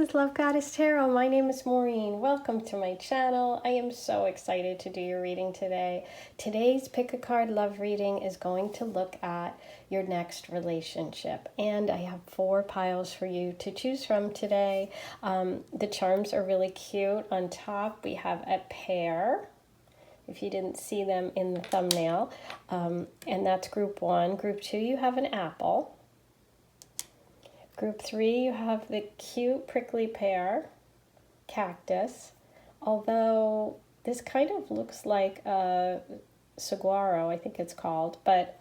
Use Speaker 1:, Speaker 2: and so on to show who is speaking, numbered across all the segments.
Speaker 1: this is Love Goddess Tarot. My name is Maureen. Welcome to my channel. I am so excited to do your reading today. Today's pick a card love reading is going to look at your next relationship. And I have 4 piles for you to choose from today. The charms are really cute. On top, we have a pair, if you didn't see them in the thumbnail. And that's group 1. Group 2, you have an apple. Group 3, you have the cute prickly pear, cactus, although this kind of looks like a saguaro, I think it's called, but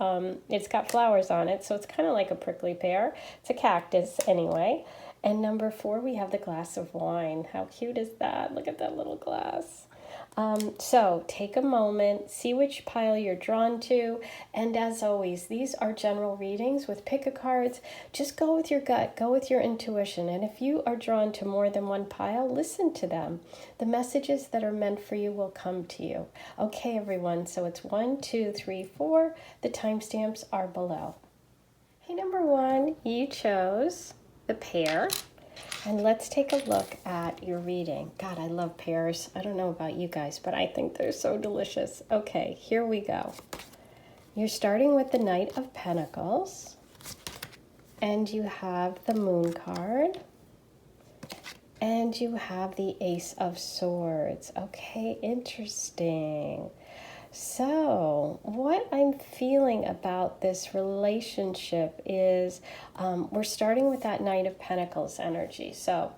Speaker 1: it's got flowers on it, so it's kind of like a prickly pear. It's a cactus anyway. And number 4, we have the glass of wine. How cute is that? Look at that little glass. So take a moment, see which pile you're drawn to, and as always, these are general readings with pick-a-cards. Just go with your gut, go with your intuition, and if you are drawn to more than one pile, listen to them. The messages that are meant for you will come to you. Okay, everyone, so it's 1, 2, 3, 4. The timestamps are below. Hey, number 1, you chose the pear. And let's take a look at your reading. God, I love pears. I don't know about you guys, but I think they're so delicious. Okay, here we go. You're starting with the Knight of Pentacles. And you have the Moon card. And you have the Ace of Swords. Okay, interesting. So what I'm feeling about this relationship is we're starting with that Knight of Pentacles energy. So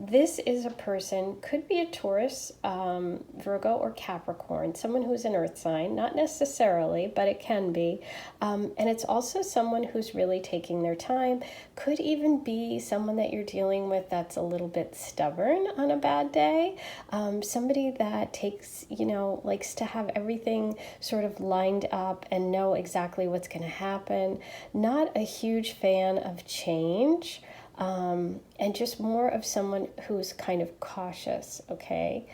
Speaker 1: this is a person, could be a Taurus, Virgo, or Capricorn, someone who's an earth sign, not necessarily, but it can be. And it's also someone who's really taking their time. Could even be someone that you're dealing with that's a little bit stubborn on a bad day. Somebody that takes, likes to have everything sort of lined up and know exactly what's going to happen. Not a huge fan of change. And just more of someone who's kind of cautious, okay?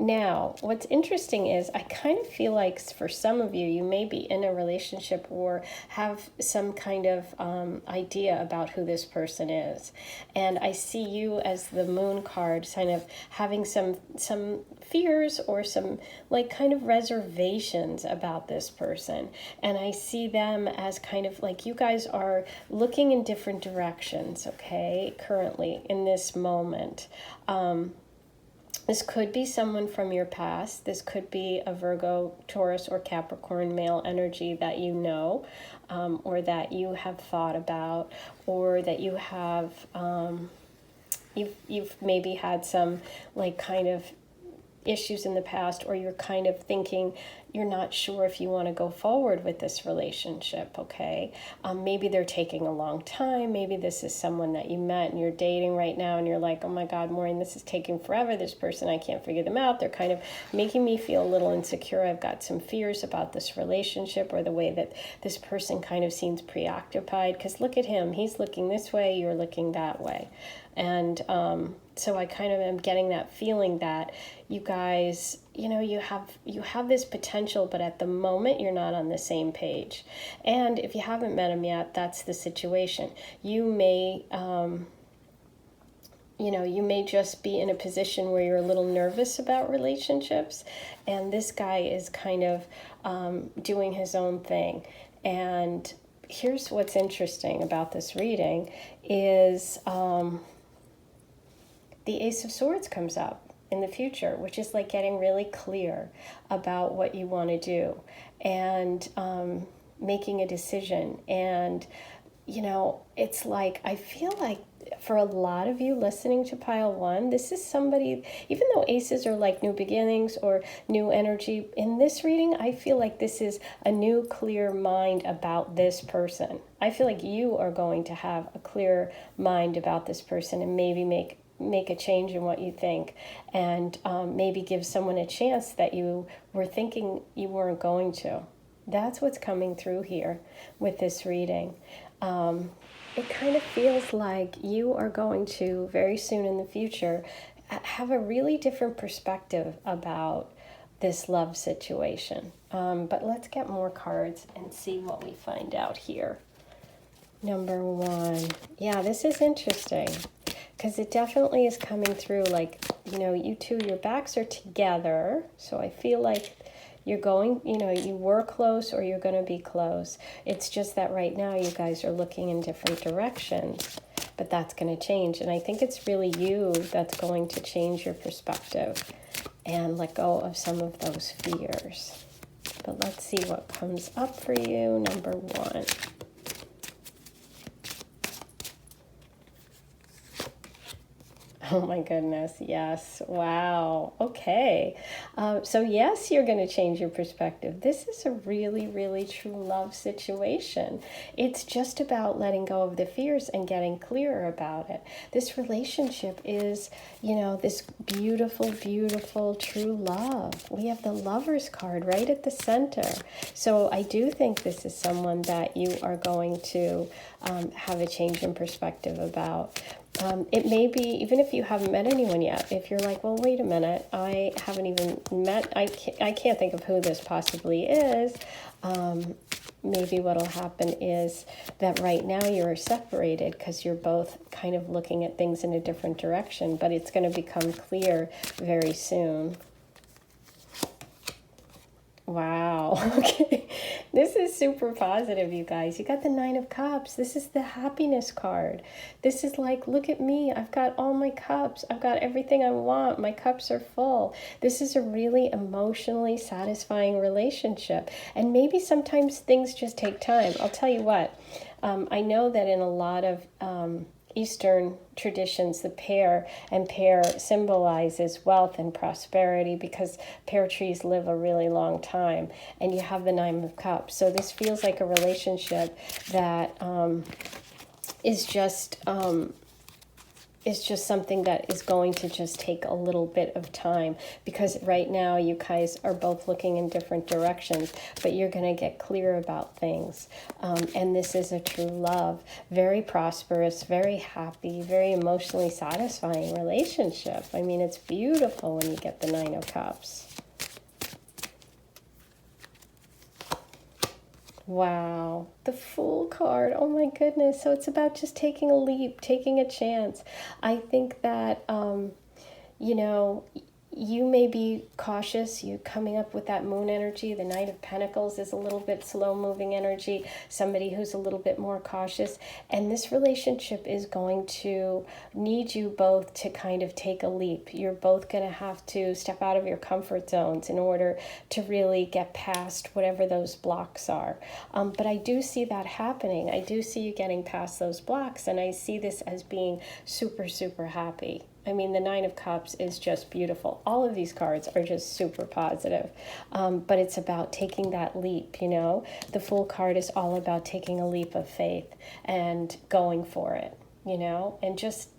Speaker 1: Now, what's interesting is I kind of feel like for some of you, you may be in a relationship or have some kind of idea about who this person is. And I see you as the Moon card kind of having some fears or some kind of reservations about this person. And I see them as kind of like you guys are looking in different directions, okay, currently in this moment. This could be someone from your past. This could be a Virgo, Taurus, or Capricorn male energy that you know, or that you have thought about, or that you have, you've maybe had some kind of issues in the past, or you're kind of thinking you're not sure if you want to go forward with this relationship, okay? Maybe they're taking a long time. Maybe this is someone that you met and you're dating right now and you're like, oh my God, Maureen, this is taking forever. This person, I can't figure them out. They're kind of making me feel a little insecure. I've got some fears about this relationship or the way that this person kind of seems preoccupied, because look at him. He's looking this way, you're looking that way. And so I kind of am getting that feeling that you guys, you have this potential, but at the moment you're not on the same page. And if you haven't met him yet, that's the situation. You may, you may just be in a position where you're a little nervous about relationships, and this guy is kind of doing his own thing. And here's what's interesting about this reading is the Ace of Swords comes up in the future, which is like getting really clear about what you want to do and making a decision. And, it's like, I feel like for a lot of you listening to pile 1, this is somebody, even though aces are like new beginnings or new energy, in this reading, I feel like this is a new clear mind about this person. I feel like you are going to have a clear mind about this person and maybe make a change in what you think, and maybe give someone a chance that you were thinking you weren't going to. That's what's coming through here with this reading. It kind of feels like you are going to, very soon in the future, have a really different perspective about this love situation. But let's get more cards and see what we find out here. Number 1. Yeah, this is interesting. because it definitely is coming through like, you know, you two, your backs are together. So I feel like you're going, you know, you were close or you're going to be close. It's just that right now you guys are looking in different directions, but that's going to change. And I think it's really you that's going to change your perspective and let go of some of those fears. But let's see what comes up for you. Number one. Oh my goodness, yes. Wow. Okay. So yes, you're going to change your perspective. This is a really, really true love situation. It's just about letting go of the fears and getting clearer about it. This relationship is, you know, this beautiful, beautiful, true love. We have the Lovers card right at the center. So I do think this is someone that you are going to have a change in perspective about. It may be, even if you haven't met anyone yet, if you're like, well, wait a minute, I haven't even met, I can't think of who this possibly is. Maybe what'll happen is that right now you're separated because you're both kind of looking at things in a different direction, but it's going to become clear very soon. Wow. Okay. This is super positive, you guys. You got the Nine of Cups. This is the happiness card. This is like, look at me. I've got all my cups. I've got everything I want. My cups are full. This is a really emotionally satisfying relationship. And maybe sometimes things just take time. I'll tell you what. I know that in a lot of Eastern traditions, the pear symbolizes wealth and prosperity because pear trees live a really long time, and you have the Nine of Cups. So this feels like a relationship that is just something that is going to just take a little bit of time, because right now you guys are both looking in different directions, but you're going to get clear about things. And this is a true love, very prosperous, very happy, very emotionally satisfying relationship. I mean, it's beautiful when you get the Nine of Cups. Wow, the Fool card. Oh my goodness. So it's about just taking a leap, taking a chance. I think that, you know, you may be cautious. You coming up with that moon energy. The Knight of Pentacles is a little bit slow moving energy, somebody who's a little bit more cautious. And this relationship is going to need you both to kind of take a leap. You're both going to have to step out of your comfort zones in order to really get past whatever those blocks are. But I do see that happening. I do see you getting past those blocks, and I see this as being super, super happy. I mean, the Nine of Cups is just beautiful. All of these cards are just super positive. But it's about taking that leap, you know. The Fool card is all about taking a leap of faith and going for it, you know, and just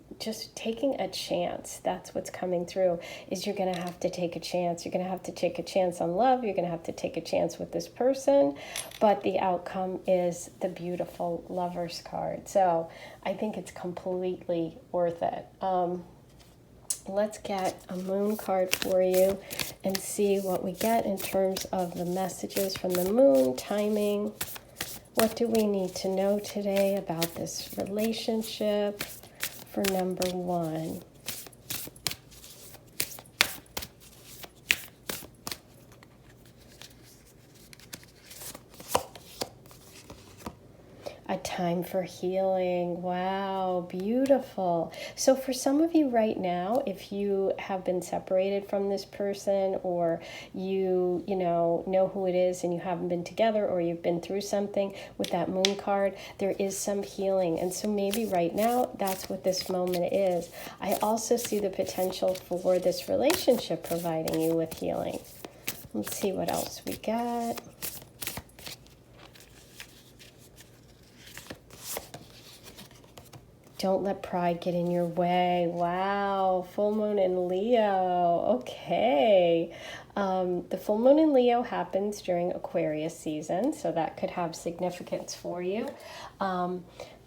Speaker 1: taking a chance. That's what's coming through, is you're going to have to take a chance. You're going to have to take a chance on love. You're going to have to take a chance with this person. But the outcome is the beautiful Lovers card. So I think it's completely worth it. Let's get a moon card for you and see what we get in terms of the messages from the moon, timing. What do we need to know today about this relationship for number one? A time for healing. Wow, beautiful. So for some of you right now, if you have been separated from this person, or you know who it is and you haven't been together, or you've been through something with that moon card, there is some healing. And so maybe right now that's what this moment is. I also see the potential for this relationship providing you with healing. Let's see what else we got. Don't let pride get in your way. Wow, full moon in Leo. Okay. The full moon in Leo happens during Aquarius season, so that could have significance for you.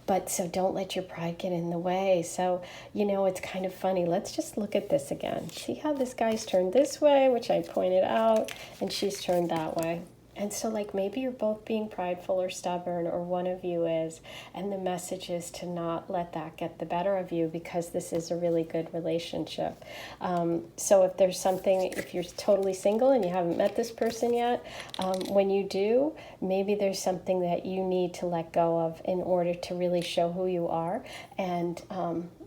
Speaker 1: But so don't let your pride get in the way. So, you know, it's kind of funny. Let's just look at this again. See how this guy's turned this way, which I pointed out, and she's turned that way. And so like maybe you're both being prideful or stubborn, or one of you is, and the message is to not let that get the better of you, because this is a really good relationship. So if there's something, if you're totally single and you haven't met this person yet, when you do, maybe there's something that you need to let go of in order to really show who you are, and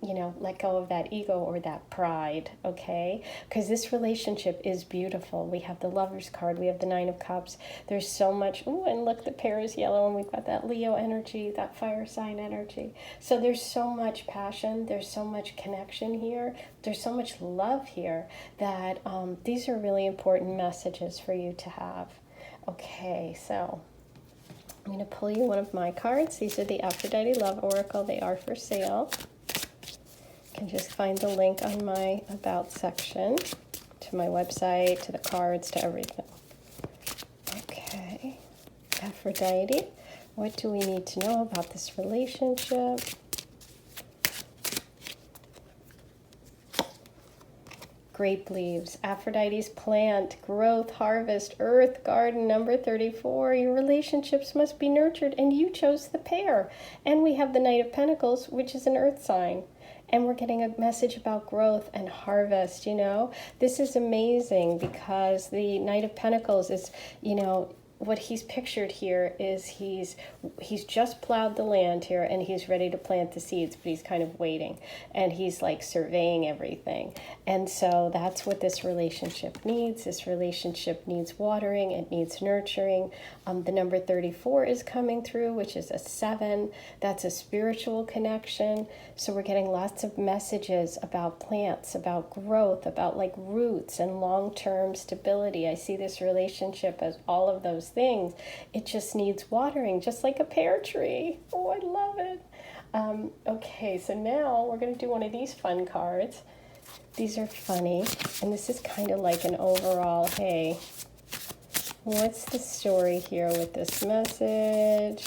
Speaker 1: you know, let go of that ego or that pride, okay? Because this relationship is beautiful. We have the Lover's card, we have the Nine of Cups. There's so much, ooh, and look, the pair is yellow, and we've got that Leo energy, that fire sign energy. So there's so much passion, there's so much connection here, there's so much love here, that these are really important messages for you to have. Okay, so I'm going to pull you one of my cards. These are the Aphrodite Love Oracle. They are for sale. You can just find the link on my About section, to my website, to the cards, to everything. Okay, Aphrodite, what do we need to know about this relationship? Grape leaves, Aphrodite's plant, growth, harvest, earth, garden, number 34. Your relationships must be nurtured, and you chose the pair. And we have the Knight of Pentacles, which is an earth sign. And we're getting a message about growth and harvest, you know. This is amazing, because the Knight of Pentacles is, you know, what he's pictured here is he's just plowed the land here, and he's ready to plant the seeds, but he's kind of waiting, and he's like surveying everything. And so that's what this relationship needs. This relationship needs watering, it needs nurturing. The number 34 is coming through, which is a 7. That's a spiritual connection. So we're getting lots of messages about plants, about growth, about like roots and long-term stability. I see this relationship as all of those things. It just needs watering, just like a pear tree. Oh, I love it. Okay, so now we're going to do one of these fun cards. These are funny, and this is kind of like an overall, hey, what's the story here with this message?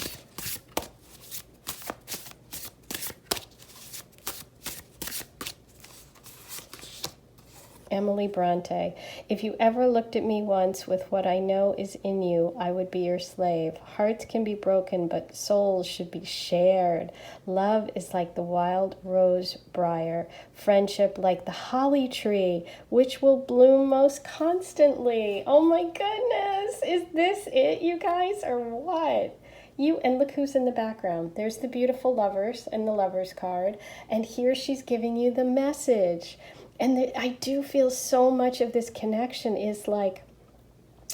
Speaker 1: Emily Bronte. If you ever looked at me once with what I know is in you, I would be your slave. Hearts can be broken, but souls should be shared. Love is like the wild rose briar. Friendship like the holly tree, which will bloom most constantly. Oh my goodness. Is this it, you guys, or what? And look who's in the background. There's the beautiful lovers and the Lover's card. And here she's giving you the message. And I do feel so much of this connection is like,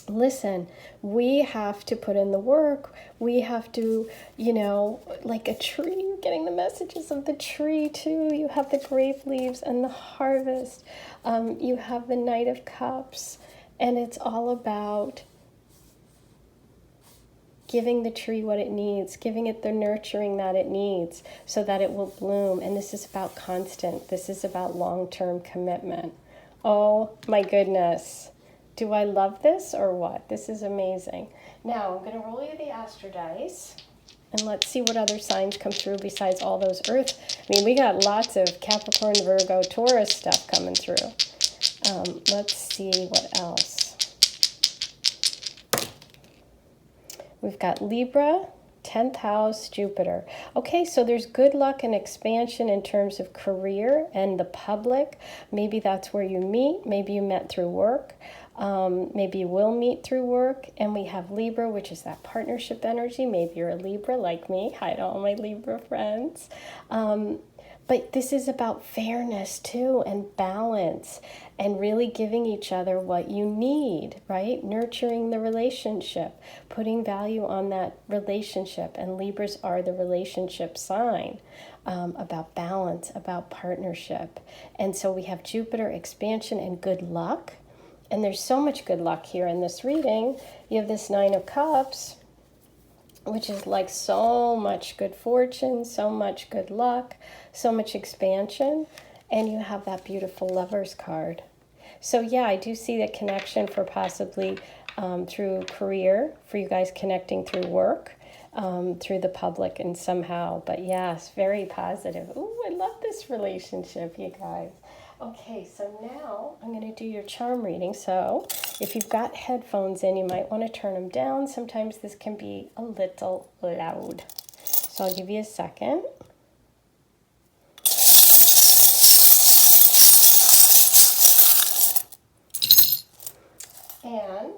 Speaker 1: listen, we have to put in the work. We have to, you know, like a tree, you're getting the messages of the tree too. You have the grape leaves and the harvest. You have the Knight of Cups. And it's all about giving the tree what it needs, giving it the nurturing that it needs so that it will bloom. And this is about constant. This is about long-term commitment. Oh my goodness. Do I love this or what? This is amazing. Now I'm going to roll you the Astro dice, and let's see what other signs come through besides all those earth. I mean, we got lots of Capricorn, Virgo, Taurus stuff coming through. Let's see what else. We've got Libra, 10th house, Jupiter. Okay, so there's good luck and expansion in terms of career and the public. Maybe that's where you meet. Maybe you met through work. Maybe you will meet through work. And we have Libra, which is that partnership energy. Maybe you're a Libra like me. Hi to all my Libra friends. But this is about fairness too, and balance, and really giving each other what you need, right? Nurturing the relationship, putting value on that relationship. And Libras are the relationship sign, about balance, about partnership. And so we have Jupiter, expansion, and good luck. And there's so much good luck here in this reading. You have this 9 of Cups, which is like so much good fortune, so much good luck, so much expansion. And you have that beautiful Lover's card. So yeah, I do see the connection for possibly through career, for you guys connecting through work, through the public and somehow. But yes, very positive. Ooh, I love this relationship, you guys. Okay, so now I'm going to do your charm reading. So If you've got headphones in, you might want to turn them down. Sometimes this can be a little loud. So I'll give you a second. And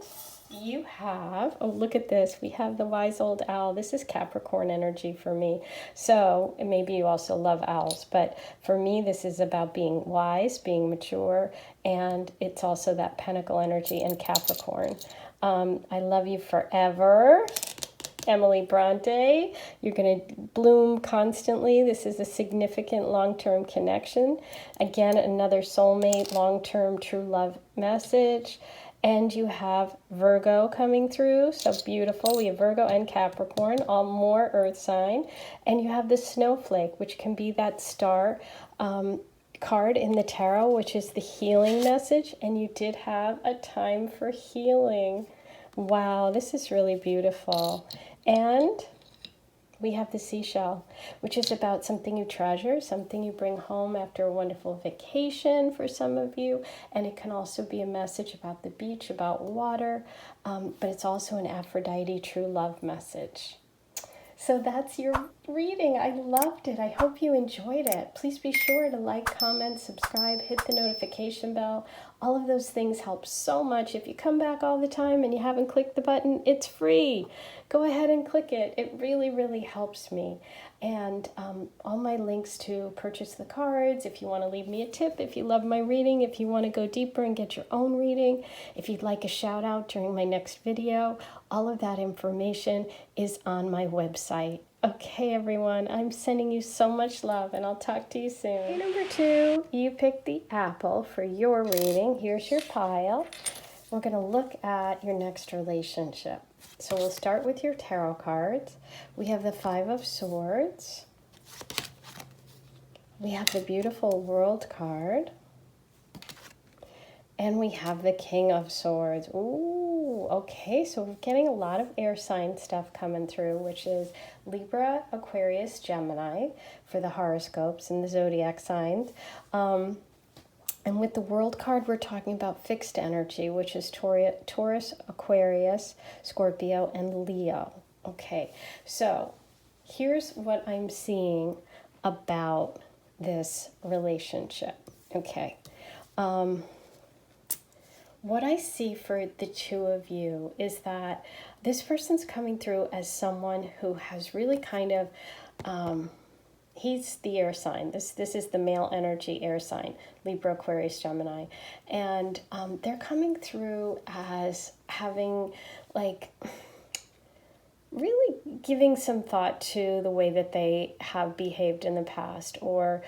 Speaker 1: you have, oh, look at this. We have the wise old owl. This is Capricorn energy for me. So maybe you also love owls, but for me, this is about being wise, being mature, and it's also that pentacle energy in Capricorn. I love you forever. Emily Bronte, you're going to bloom constantly. This is a significant long-term connection. Again, another soulmate, long-term true love message. And you have Virgo coming through, so beautiful. We have Virgo and Capricorn, all more earth sign. And you have the snowflake, which can be that star card in the tarot, which is the healing message. And you did have a time for healing. Wow, this is really beautiful. And we have the seashell, which is about something you treasure, something you bring home after a wonderful vacation for some of you. And it can also be a message about the beach, about water, but it's also an Aphrodite true love message. So that's your reading. I loved it. I hope you enjoyed it. Please be sure to like, comment, subscribe, hit the notification bell. All of those things help so much. If you come back all the time and you haven't clicked the button, it's free. Go ahead and click it. It really, really helps me. And all my links to purchase the cards, if you want to leave me a tip, if you love my reading, if you want to go deeper and get your own reading, if you'd like a shout out during my next video, all of that information is on my website. Okay, everyone, I'm sending you so much love, and I'll talk to you soon. Okay, number 2, you picked the apple for your reading. Here's your pile. We're going to look at your next relationship. So we'll start with your tarot cards. We have the 5 of Swords. We have the beautiful World card. And we have the King of Swords. Ooh, okay, so we're getting a lot of air sign stuff coming through, which is Libra, Aquarius, Gemini for the horoscopes and the zodiac signs. And with the World card, we're talking about fixed energy, which is Taurus, Aquarius, Scorpio, and Leo. Okay, so here's what I'm seeing about this relationship. Okay. What I see for the two of you is that this person's coming through as someone who has really kind of, he's the air sign. This is the male energy air sign, Libra, Aquarius, Gemini. And they're coming through as having like really giving some thought to the way that they have behaved in the past, or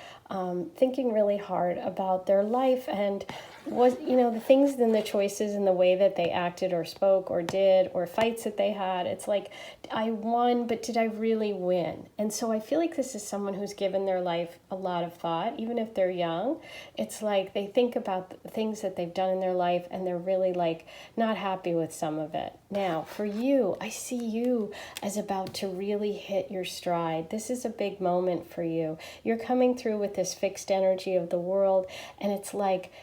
Speaker 1: thinking really hard about their life and the things and the choices and the way that they acted or spoke or did, or fights that they had. It's like, I won, but did I really win? And so I feel like this is someone who's given their life a lot of thought, even if they're young. It's like they think about the things that they've done in their life and they're really like not happy with some of it. Now, for you, I see you as about to really hit your stride. This is a big moment for you. You're coming through with this fixed energy of the world, and it's like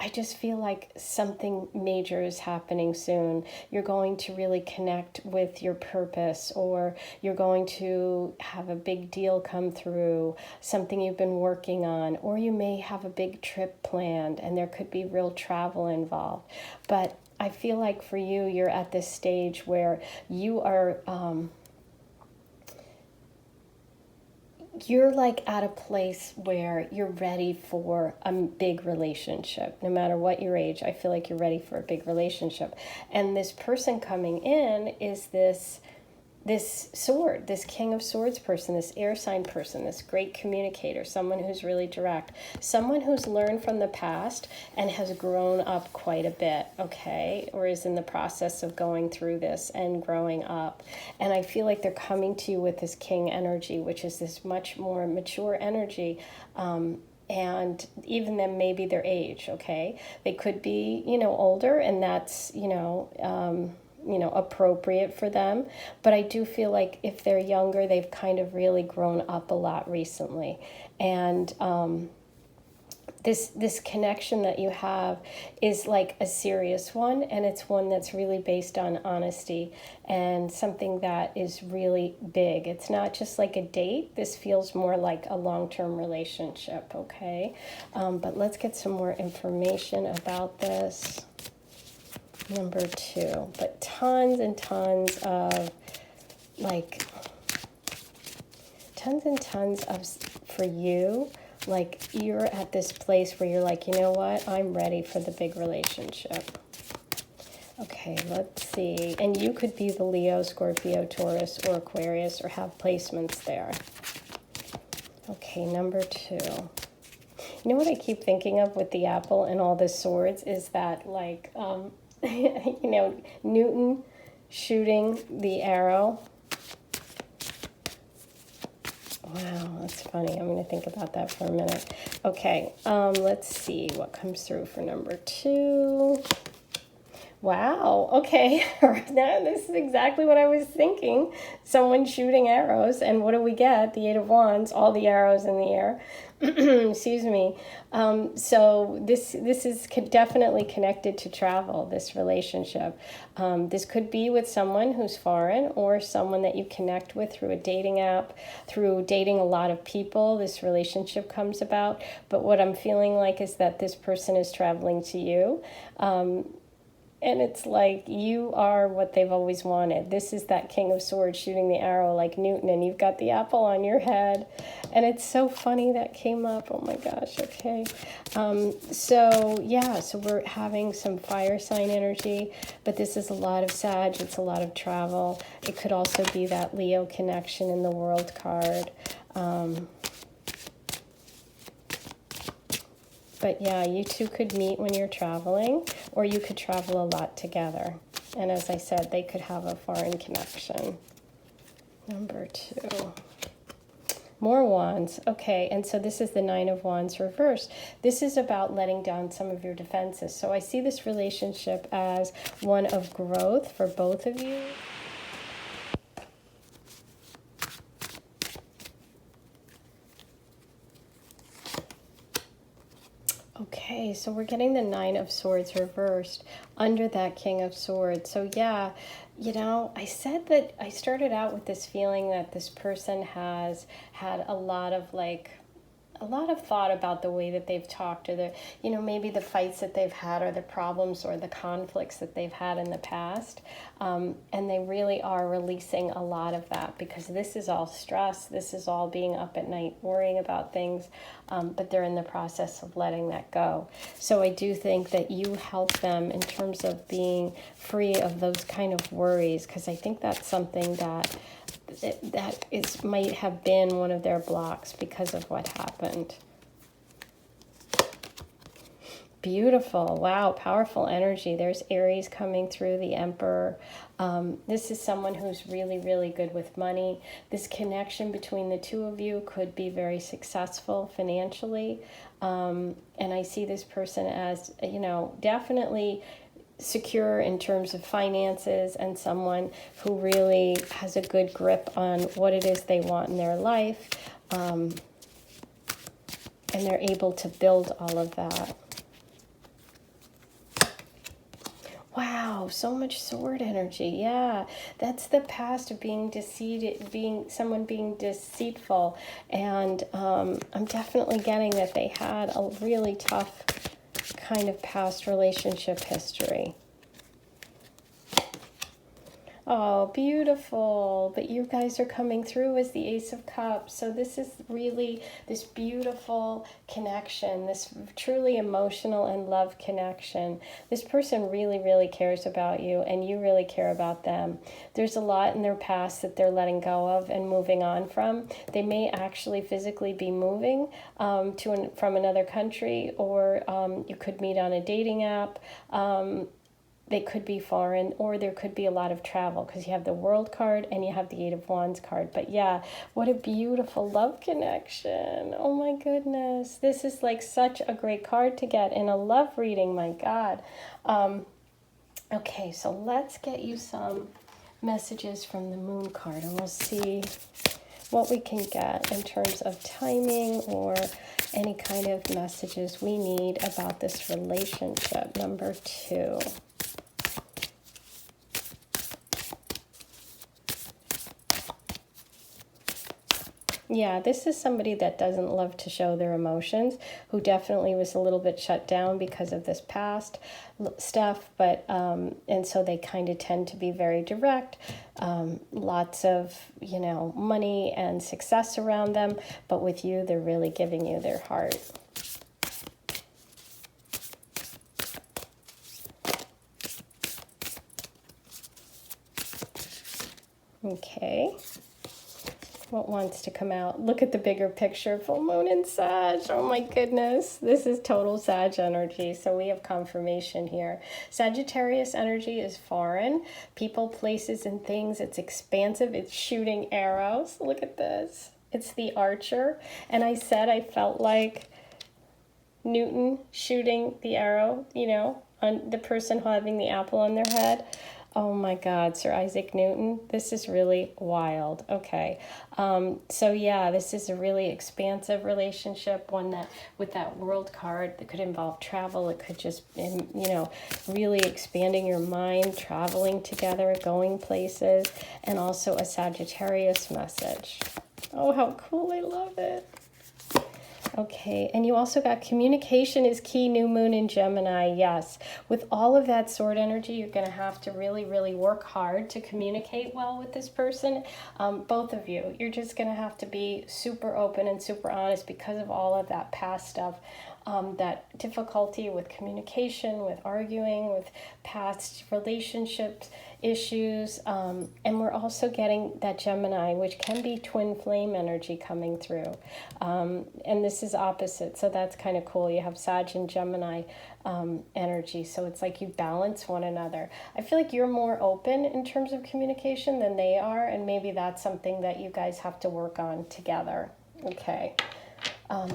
Speaker 1: I just feel like something major is happening soon. You're going to really connect with your purpose, or you're going to have a big deal come through, something you've been working on, or you may have a big trip planned and there could be real travel involved. But I feel like for you, you're at this stage where you are you're like at a place where you're ready for a big relationship. No matter what your age, I feel like you're ready for a big relationship. And this person coming in is this sword, this King of Swords person, this air sign person, this great communicator, someone who's really direct, someone who's learned from the past and has grown up quite a bit, okay, or is in the process of going through this and growing up. And I feel like they're coming to you with this King energy, which is this much more mature energy, and even then maybe their age, okay? They could be, older, and that's, appropriate for them. But I do feel like if they're younger, they've kind of really grown up a lot recently. And this connection that you have is like a serious one, and it's one that's really based on honesty and something that is really big. It's not just like a date. This feels more like a long-term relationship, okay? But let's get some more information about this. Number 2, but tons and tons of like tons and tons of for you. Like you're at this place where you're like, you know what? I'm ready for the big relationship. Okay, let's see. And you could be the Leo, Scorpio, Taurus, or Aquarius, or have placements there. Okay, number 2. You know what I keep thinking of with the apple and all the swords is that like, you know, Newton shooting the arrow. Wow, that's funny. I'm going to think about that for a minute. Okay, let's see what comes through for number 2. Wow, okay. Now this is exactly what I was thinking. Someone shooting arrows, and what do we get? The 8 of Wands, all the arrows in the air. Excuse me. So this is definitely connected to travel, this relationship. This could be with someone who's foreign or someone that you connect with through a dating app, through dating a lot of people. This relationship comes about. But what I'm feeling like is that this person is traveling to you. And it's like you are what they've always wanted. This is that King of Swords shooting the arrow like Newton, and you've got the apple on your head. And it's so funny that came up. Oh my gosh, okay. So we're having some fire sign energy, but this is a lot of Sag. It's a lot of travel. It could also be that Leo connection in the World card. But yeah, you two could meet when you're traveling, or you could travel a lot together. And as I said, they could have a foreign connection. Number 2. More wands. Okay, and so this is the 9 of Wands reversed. This is about letting down some of your defenses. So I see this relationship as one of growth for both of you. Okay, so we're getting the 9 of Swords reversed under that King of Swords. So yeah, you know, I said that I started out with this feeling that this person has had a lot of thought about the way that they've talked, or the, you know, maybe the fights that they've had, or the problems or the conflicts that they've had in the past. And they really are releasing a lot of that, because this is all stress. This is all being up at night, worrying about things. But they're in the process of letting that go. So I do think that you help them in terms of being free of those kind of worries, because I think that's something that might have been one of their blocks because of what happened. Beautiful. Wow, powerful energy. There's Aries coming through, the Emperor. This is someone who's really, really good with money. This connection between the two of you could be very successful financially. And I see this person as, you know, definitely secure in terms of finances, and someone who really has a good grip on what it is they want in their life. And they're able to build all of that. Wow, so much sword energy. Yeah, that's the past of being deceived, someone being deceitful. And I'm definitely getting that they had a really tough kind of past relationship history. Oh, beautiful. But you guys are coming through as the Ace of Cups. So this is really this beautiful connection, this truly emotional and love connection. This person really, really cares about you, and you really care about them. There's a lot in their past that they're letting go of and moving on from. They may actually physically be moving from another country, or you could meet on a dating app. They could be foreign, or there could be a lot of travel, because you have the World card and you have the 8 of Wands card. But yeah, what a beautiful love connection. Oh my goodness. This is like such a great card to get in a love reading. My God. Okay, so let's get you some messages from the Moon card, and we'll see what we can get in terms of timing or any kind of messages we need about this relationship. Number 2. Yeah, this is somebody that doesn't love to show their emotions, who definitely was a little bit shut down because of this past stuff, but and so they kind of tend to be very direct, lots of, you know, money and success around them, but with you, they're really giving you their heart. Okay. What wants to come out? Look at the bigger picture. Full moon in Sag. Oh my goodness. This is total Sag energy. So we have confirmation here. Sagittarius energy is foreign. People, places, and things. It's expansive. It's shooting arrows. Look at this. It's the archer. And I said I felt like Newton shooting the arrow, you know, on the person having the apple on their head. Oh my God, Sir Isaac Newton, this is really wild. Okay, so yeah, this is a really expansive relationship, one that with that world card that could involve travel. It could just, you know, really expanding your mind, traveling together, going places, and also a Sagittarius message. Oh, how cool, I love it. Okay, and you also got communication is key, new moon in Gemini. Yes, with all of that sword energy, you're going to have to really, really work hard to communicate well with this person. Both of you, you're just going to have to be super open and super honest because of all of that past stuff. That difficulty with communication, with arguing, with past relationships issues, and we're also getting that Gemini, which can be twin flame energy coming through, and this is opposite, so that's kind of cool. You have Sag and Gemini energy, so it's like you balance one another. I feel like you're more open in terms of communication than they are, and maybe that's something that you guys have to work on together. Okay.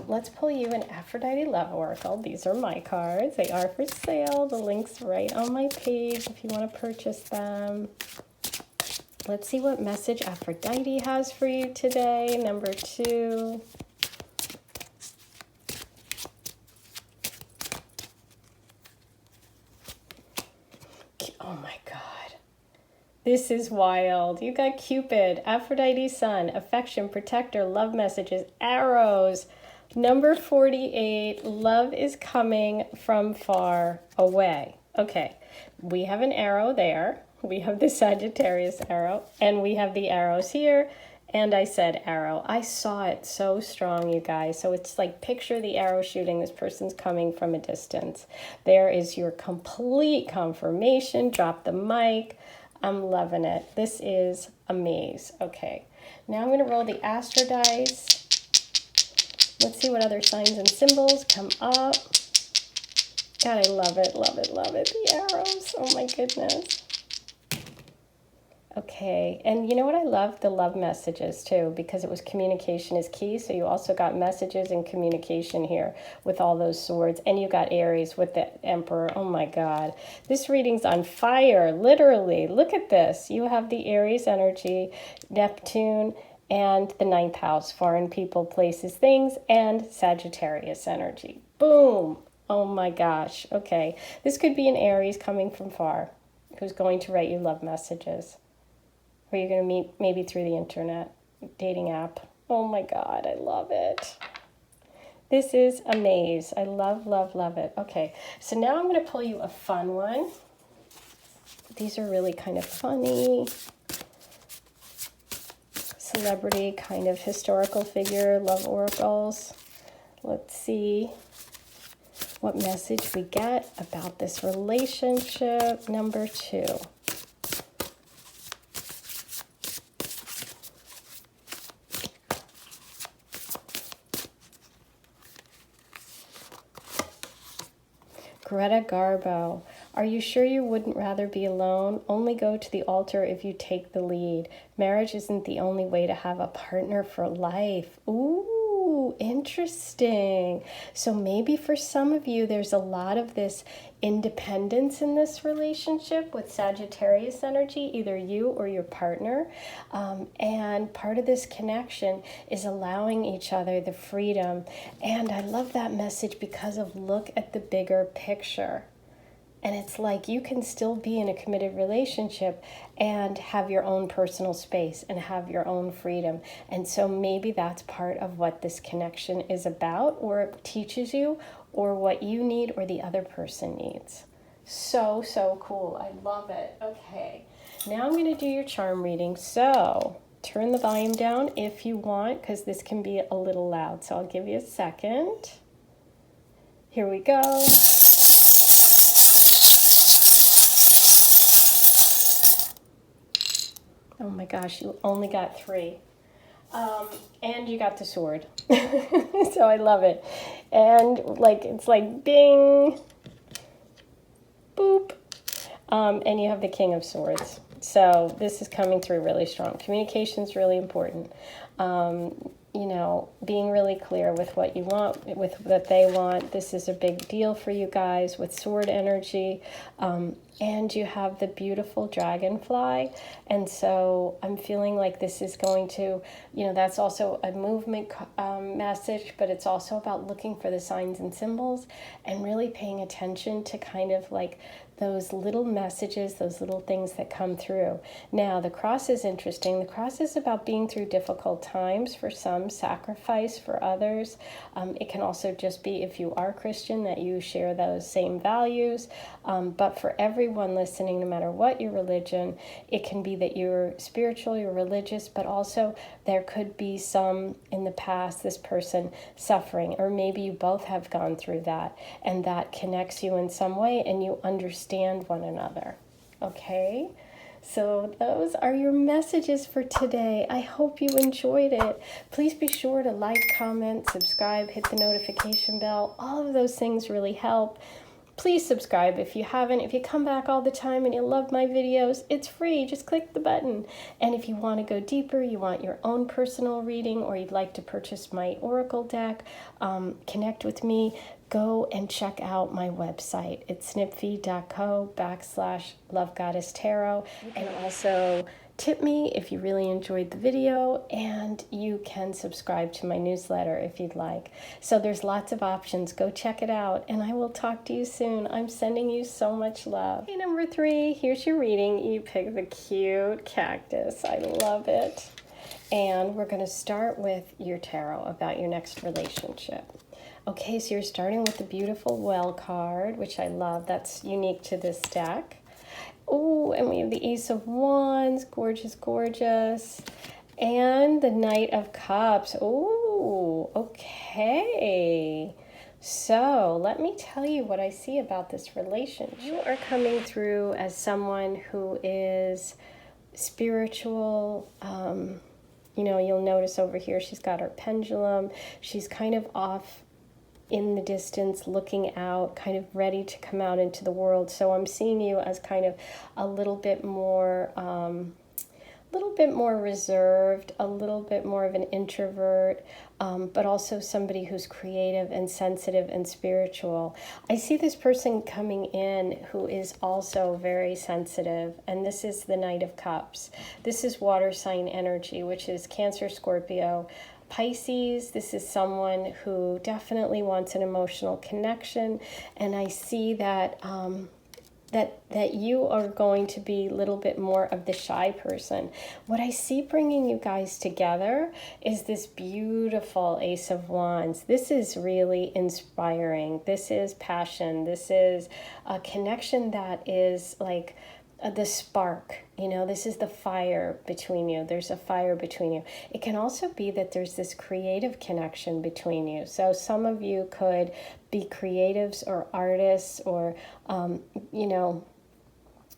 Speaker 1: Let's pull you an Aphrodite Love Oracle. These are my cards. They are for sale. The link's right on my page if you want to purchase them. Let's see what message Aphrodite has for you today. Number 2. Oh my God. This is wild. You got Cupid, Aphrodite Sun, affection, protector, love messages, arrows. Number 48, love is coming from far away. Okay, we have an arrow there. We have the Sagittarius arrow, and we have the arrows here. And I said arrow. I saw it so strong, you guys. So it's like picture the arrow shooting. This person's coming from a distance. There is your complete confirmation. Drop the mic. I'm loving it. This is a maze. Okay, now I'm going to roll the Astro dice. Let's see what other signs and symbols come up. God, I love it, love it, love it. The arrows. Oh my goodness. Okay, and you know what I love? The love messages too, because it was communication is key. So you also got messages and communication here with all those swords. And you got Aries with the Emperor. Oh my God. This reading's on fire, literally. Look at this. You have the Aries energy, Neptune, and the 9th house, foreign people, places, things, and Sagittarius energy. Boom. Oh my gosh. Okay, this could be an Aries coming from far who's going to write you love messages. Or you're going to meet maybe through the internet, dating app. Oh my God, I love it. This is a maze. I love, love, love it. Okay, so now I'm going to pull you a fun one. These are really kind of funny. Celebrity, kind of historical figure, love oracles. Let's see what message we get about this relationship. Number 2. Greta Garbo, are you sure you wouldn't rather be alone? Only go to the altar if you take the lead. Marriage isn't the only way to have a partner for life. Ooh, Oh, interesting. So maybe for some of you, there's a lot of this independence in this relationship with Sagittarius energy, either you or your partner. And part of this connection is allowing each other the freedom. And I love that message because of look at the bigger picture. And it's like you can still be in a committed relationship and have your own personal space and have your own freedom. And so maybe that's part of what this connection is about, or it teaches you, or what you need or the other person needs. So, so cool. I love it. Okay. Now I'm going to do your charm reading. So turn the volume down if you want, because this can be a little loud. So I'll give you a second. Here we go. Oh my gosh, you only got 3. And you got the sword. So I love it. And like it's like bing, boop. And you have the King of Swords. So this is coming through really strong. Communication is really important. You know, being really clear with what you want, with what they want. This is a big deal for you guys with sword energy. And you have the beautiful dragonfly. And so I'm feeling like this is going to, you know, that's also a movement message, but it's also about looking for the signs and symbols and really paying attention to kind of like those little messages, those little things that come through. Now, the cross is interesting. The cross is about being through difficult times for some, sacrifice for others. It can also just be, if you are Christian, that you share those same values. But for everyone listening, no matter what your religion, it can be that you're spiritual, you're religious, but also there could be some in the past, this person suffering, or maybe you both have gone through that, and that connects you in some way, and you understand one another. Okay? So those are your messages for today. I hope you enjoyed it. Please be sure to like, comment, subscribe, hit the notification bell. All of those things really help. Please subscribe if you haven't. If you come back all the time and you love my videos, it's free. Just click the button. And if you want to go deeper, you want your own personal reading, or you'd like to purchase my Oracle deck, connect with me, go and check out my website. It's snipfeed.co/lovegoddesstarot. And also tip me if you really enjoyed the video, and you can subscribe to my newsletter if you'd like. So there's lots of options. Go check it out, and I will talk to you soon. I'm sending you so much love. Okay, number 3, here's your reading. You pick the cute cactus. I love it. And we're going to start with your tarot about your next relationship. Okay, so you're starting with the beautiful Well card, which I love. That's unique to this deck. Oh, and we have the Ace of Wands, gorgeous, gorgeous. And the Knight of Cups. Oh, okay. So let me tell you what I see about this relationship. You are coming through as someone who is spiritual. You know, you'll notice over here she's got her pendulum. She's kind of off in the distance, looking out, kind of ready to come out into the world. So I'm seeing you as kind of a little bit more reserved, a little bit more of an introvert, but also somebody who's creative and sensitive and spiritual. I see this person coming in who is also very sensitive, and this is the Knight of Cups. This is water sign energy, which is Cancer, Scorpio, Pisces. This is someone who definitely wants an emotional connection, and I see that that you are going to be a little bit more of the shy person. What I see bringing you guys together is this beautiful Ace of Wands. This is really inspiring. This is passion. This is a connection that is like the spark, you know, this is the fire between you. There's a fire between you. It can also be that there's this creative connection between you. So some of you could be creatives or artists, or, you know,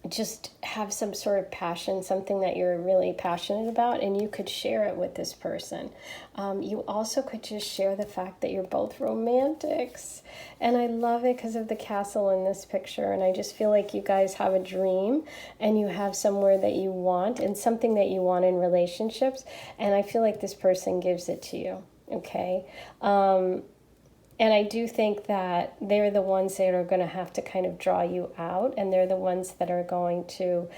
Speaker 1: just have some sort of passion, something that you're really passionate about, and you could share it with this person. You also could just share the fact that you're both romantics, and I love it because of the castle in this picture, and I just feel like you guys have a dream, and you have somewhere that you want, and something that you want in relationships, and I feel like this person gives it to you. okay? And I do think that they're the ones that are going to have to kind of draw you out, and they're the ones that are going to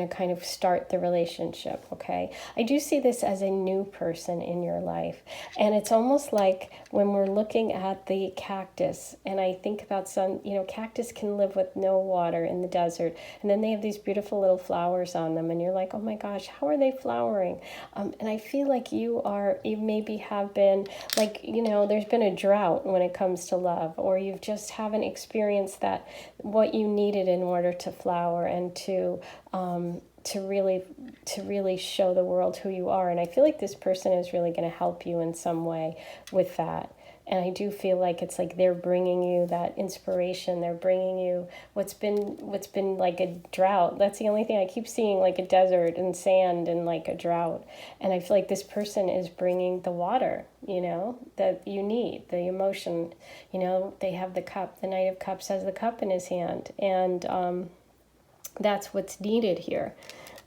Speaker 1: kind of start the relationship, okay? I do see this as a new person in your life. And it's almost like when we're looking at the cactus, and I think about some, cactus can live with no water in the desert. And then they have these beautiful little flowers on them. And you're like, oh my gosh, how are they flowering? And I feel like you maybe have been, like, there's been a drought when it comes to love, or you just haven't experienced that, what you needed in order to flower and to really show the world who you are. And I feel like this person is really going to help you in some way with that. And I do feel like it's like they're bringing you that inspiration. They're bringing you what's been like a drought. That's the only thing I keep seeing, like a desert and sand and like a drought. And I feel like this person is bringing the water, that you need, the emotion. They have the cup. The Knight of Cups has the cup in his hand. And that's what's needed here.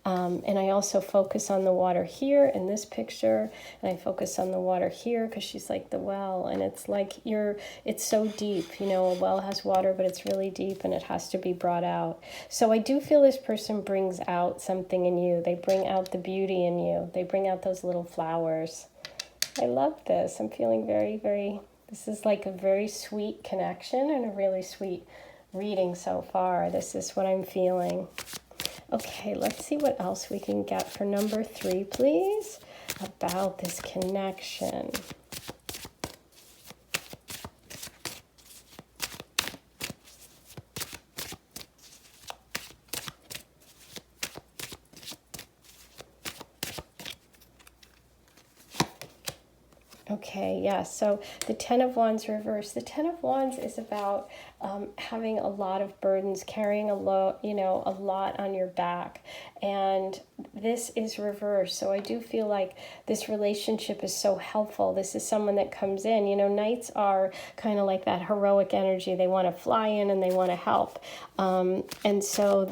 Speaker 1: And I also focus on the water here in this picture, and I focus on the water here because she's like the well, and it's like it's so deep. A well has water, but it's really deep and it has to be brought out. So I do feel this person brings out something in you. They bring out the beauty in you. They bring out those little flowers. I love this. I'm feeling very, very, this is like a very sweet connection and a really sweet reading so far. This is what I'm feeling. Okay, let's see what else we can get for number 3, please, about this connection. Okay, yeah, so the Ten of Wands reversed. The Ten of Wands is about having a lot of burdens, carrying a lot on your back. And this is reversed. So I do feel like this relationship is so helpful. This is someone that comes in. Knights are kind of like that heroic energy. They want to fly in and they want to help. And so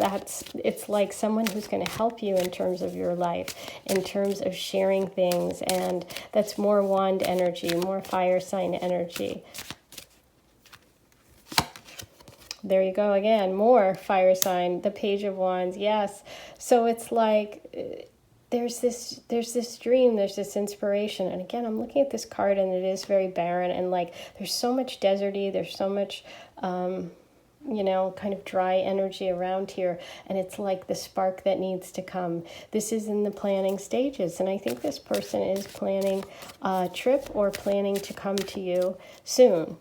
Speaker 1: it's like someone who's going to help you in terms of your life, in terms of sharing things. And that's more wand energy, more fire sign energy. There you go again, more fire sign, the Page of Wands, yes. So it's like there's this dream, there's this inspiration. And again, I'm looking at this card and it is very barren, and like there's so much deserty, there's so much kind of dry energy around here, and it's like the spark that needs to come. This is in the planning stages, and I think this person is planning a trip or planning to come to you soon.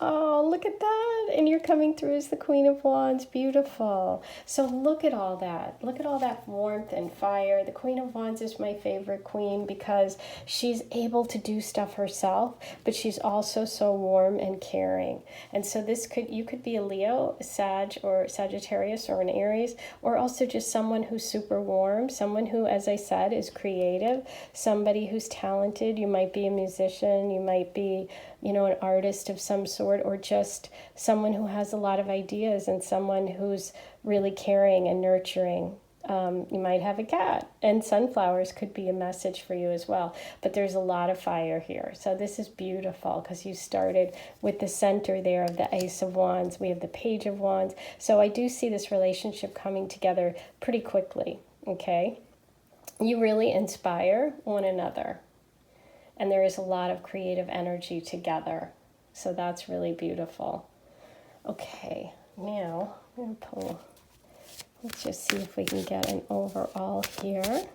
Speaker 1: Oh, look at that. And you're coming through as the Queen of Wands. Beautiful. So look at all that. Look at all that warmth and fire. The Queen of Wands is my favorite queen because she's able to do stuff herself, but she's also so warm and caring. And so you could be a Leo, a Sag, or Sagittarius, or an Aries, or also just someone who's super warm, someone who, as I said, is creative, somebody who's talented. You might be a musician, you might be an artist of some sort, or just someone who has a lot of ideas and someone who's really caring and nurturing. You might have a cat, and sunflowers could be a message for you as well. But there's a lot of fire here. So this is beautiful because you started with the center there of the Ace of Wands. We have the Page of Wands. So I do see this relationship coming together pretty quickly, okay? You really inspire one another. And there is a lot of creative energy together. So that's really beautiful. Okay, now I'm going to pull. Let's just see if we can get an overall here.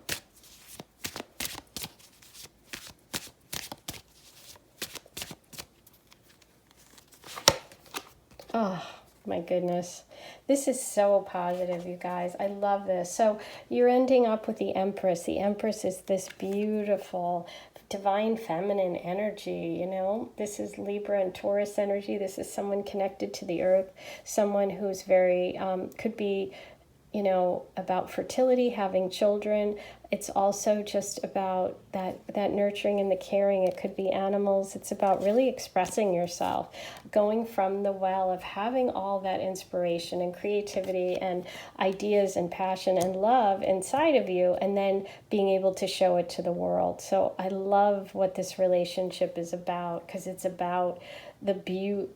Speaker 1: Oh, my goodness. This is so positive, you guys. I love this. So you're ending up with the Empress. The Empress is this beautiful divine feminine energy, This is Libra and Taurus energy. This is someone connected to the earth, someone who's very, could be, about fertility, having children. It's also just about that nurturing and the caring. It could be animals. It's about really expressing yourself, going from the well of having all that inspiration and creativity and ideas and passion and love inside of you, and then being able to show it to the world. So I love what this relationship is about, because it's about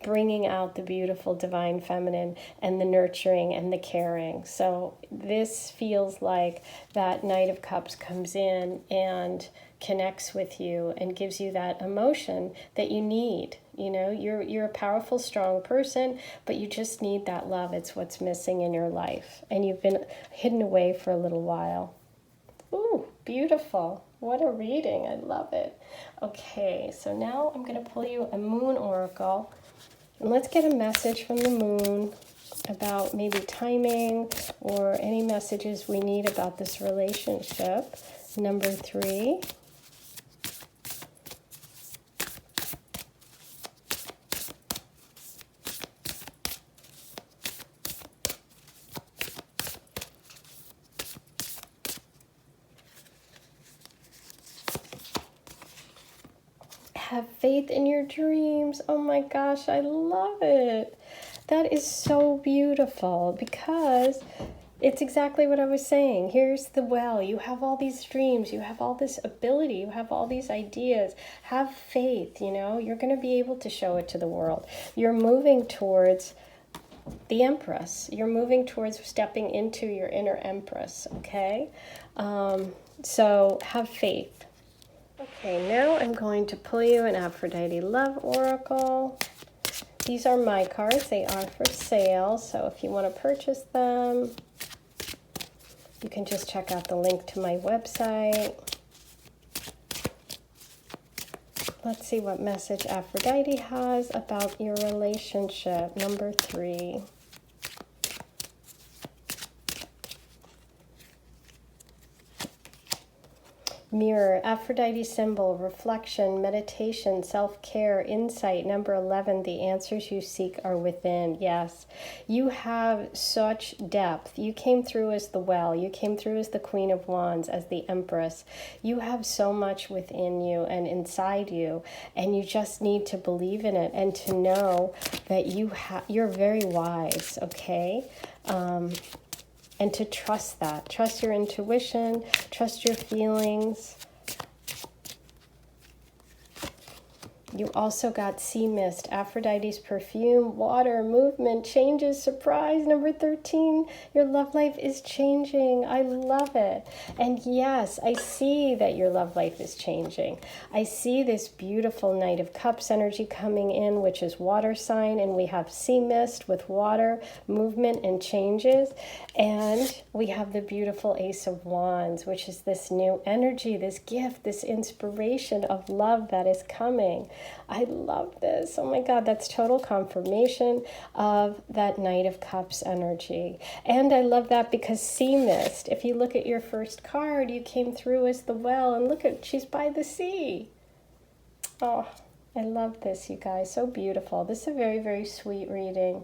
Speaker 1: bringing out the beautiful divine feminine and the nurturing and the caring. So this feels like that Knight of Cups comes in and connects with you and gives you that emotion that you need. You know, you're a powerful, strong person, but you just need that love. It's what's missing in your life, and you've been hidden away for a little while. Ooh, beautiful. What a reading. I love it. Okay, so now I'm going to pull you a moon oracle. And let's get a message from the moon about maybe timing or any messages we need about this relationship. Number 3. Have faith in your dreams. Oh my gosh, I love it. That is so beautiful, because it's exactly what I was saying. Here's the well. You have all these dreams. You have all this ability. You have all these ideas. Have faith, you know. You're going to be able to show it to the world. You're moving towards the Empress. You're moving towards stepping into your inner Empress, okay? So have faith. Okay, now I'm going to pull you an Aphrodite Love Oracle. These are my cards. They are for sale, so if you want to purchase them, you can just check out the link to my website. Let's see what message Aphrodite has about your relationship. Number 3. Mirror, Aphrodite symbol, reflection, meditation, self-care, insight. Number 11, the answers you seek are within. Yes, you have such depth. You came through as the well. You came through as the Queen of Wands, as the Empress. You have so much within you and inside you, and you just need to believe in it and to know that you're very wise, okay? And to trust that. Trust your intuition, trust your feelings. You also got sea mist, Aphrodite's perfume, water, movement, changes, surprise. Number 13, your love life is changing. I love it. And yes, I see that your love life is changing. I see this beautiful Knight of Cups energy coming in, which is water sign, and we have sea mist with water, movement, and changes. And we have the beautiful Ace of Wands, which is this new energy, this gift, this inspiration of love that is coming. I love this. Oh my God, that's total confirmation of that Knight of Cups energy. And I love that because sea mist, if you look at your first card, you came through as the well, and look at, she's by the sea. Oh, I love this, you guys. So beautiful. This is a very, very sweet reading.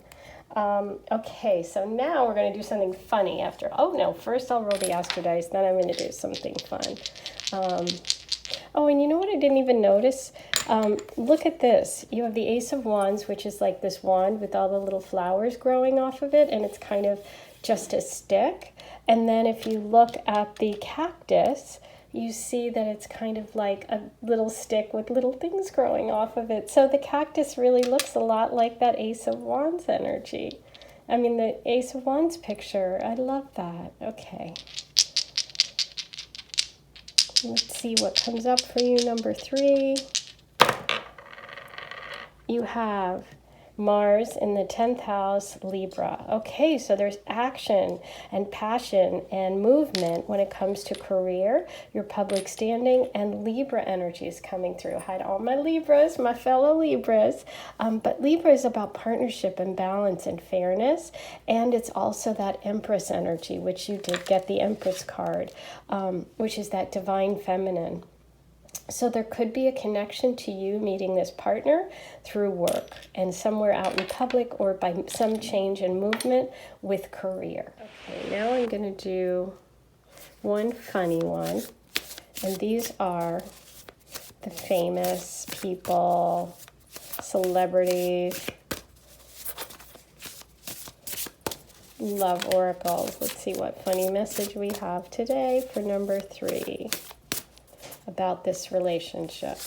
Speaker 1: Okay, so now we're going to do something funny after. Oh no, first I'll roll the Astro dice, then I'm going to do something fun. Oh, and you know what I didn't even notice? Look at this. You have the Ace of Wands, which is like this wand with all the little flowers growing off of it, and it's kind of just a stick. And then if you look at the cactus, you see that it's kind of like a little stick with little things growing off of it. So the cactus really looks a lot like that Ace of Wands energy. I mean, the Ace of Wands picture. I love that. Okay. Let's see what comes up for you. Number 3. You have Mars in the 10th house, Libra. Okay, so there's action and passion and movement when it comes to career, your public standing, and Libra energy is coming through. Hi to all my Libras, my fellow Libras. But Libra is about partnership and balance and fairness, and it's also that Empress energy, which you did get the Empress card, which is that divine feminine. So there could be a connection to you meeting this partner through work and somewhere out in public, or by some change in movement with career. Okay, now I'm going to do one funny one. And these are the famous people, celebrities, love oracles. Let's see what funny message we have today for number 3 about this relationship.